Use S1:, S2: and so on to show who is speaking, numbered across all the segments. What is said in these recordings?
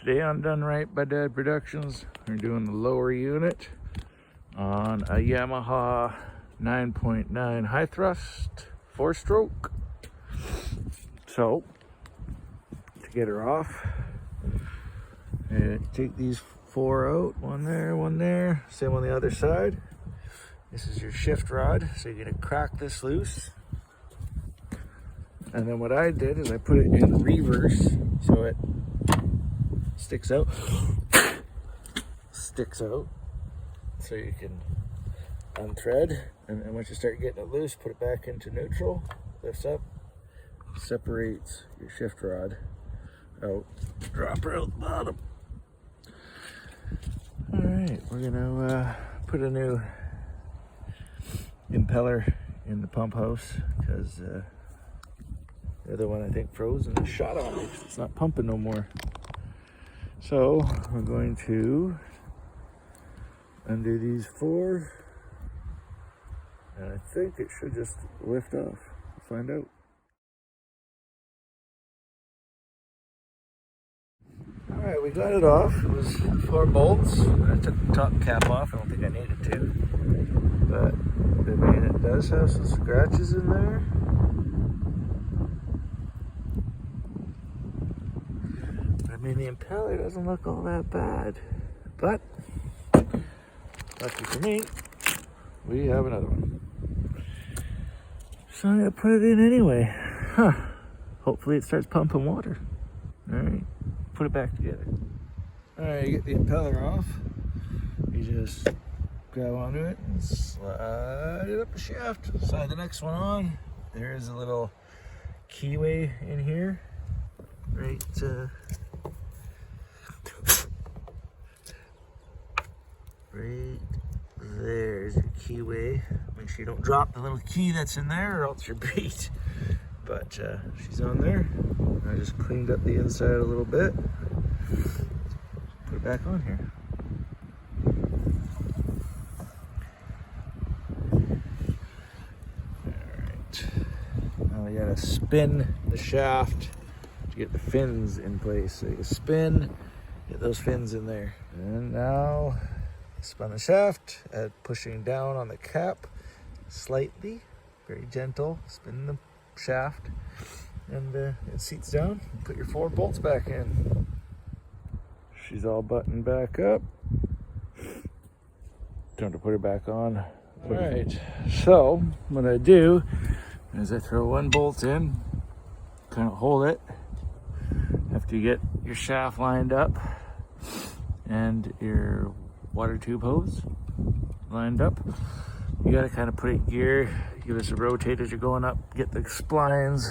S1: Today on Done Right by Dad Productions, we're doing the lower unit on a Yamaha 9.9 high thrust 4-stroke. So, to get her off, take these 4 out, one there, same on the other side. This is your shift rod, so you're gonna crack this loose. And then what I did is I put it in reverse so it sticks out, so you can unthread, and once you start getting it loose, put it back into neutral, lifts up, separates your shift rod out, drop her out the bottom. All right, we're gonna put a new impeller in the pump house because the other one I think froze and shot on me. It's not pumping no more. So we're going to undo these 4, and I think it should just lift off. We'll find out. All right, we got it off. It was 4 bolts. I took the top cap off. I don't think I needed to, but I mean, it does have some scratches in there. I mean, the impeller doesn't look all that bad, but lucky for me, we have another one. So I'm gonna put it in anyway. Hopefully it starts pumping water. All right, put it back together. All right, you get the impeller off. You just grab onto it and slide it up the shaft. Slide the next one on. There is a little keyway in here, right? Right there's your keyway. Make sure you don't drop the little key that's in there or else you're beat. But she's on there. I just cleaned up the inside a little bit. Put it back on here. Alright. Now we gotta spin the shaft to get the fins in place. So you spin, get those fins in there. And now spun the shaft, pushing down on the cap slightly, very gentle, spin the shaft, and it seats down. Put your 4 bolts back in. She's all buttoned back up. Time to put her back on. All right, so what I do is I throw 1 bolt in, kind of hold it after you get your shaft lined up and your water tube hose lined up. You got to kind of put it in gear, give us a rotate as you're going up, get the splines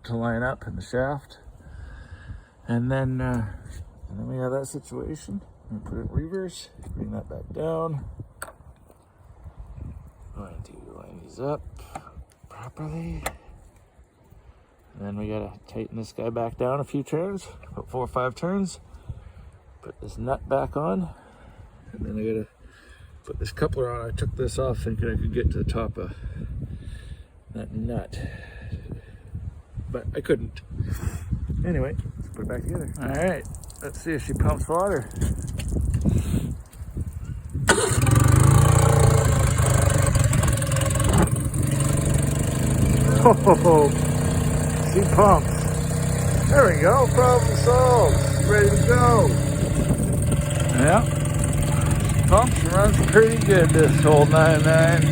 S1: to line up in the shaft, and then we have that situation. I'm gonna put it in reverse, bring that back down. Going to line these up properly, and then we gotta tighten this guy back down a few turns, about 4 or 5 turns. Put this nut back on. And then I gotta put this coupler on. I took this off thinking I could get to the top of that nut, but I couldn't. Anyway, let's put it back together. All right, let's see if she pumps water. Oh, she pumps. There we go, problem solved. Ready to go. Yeah. Pumps runs pretty good, this old 99.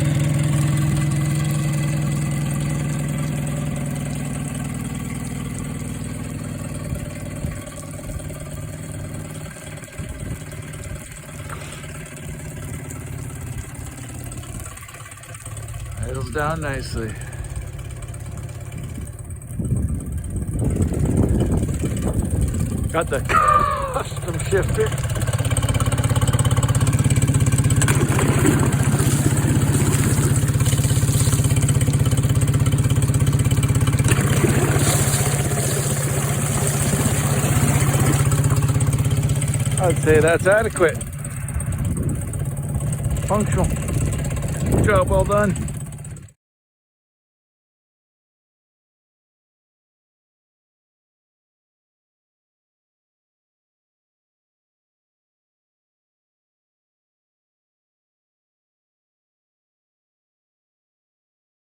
S1: Idles down nicely. Got the custom shifter. I'd say that's adequate. Functional. Good job, well done.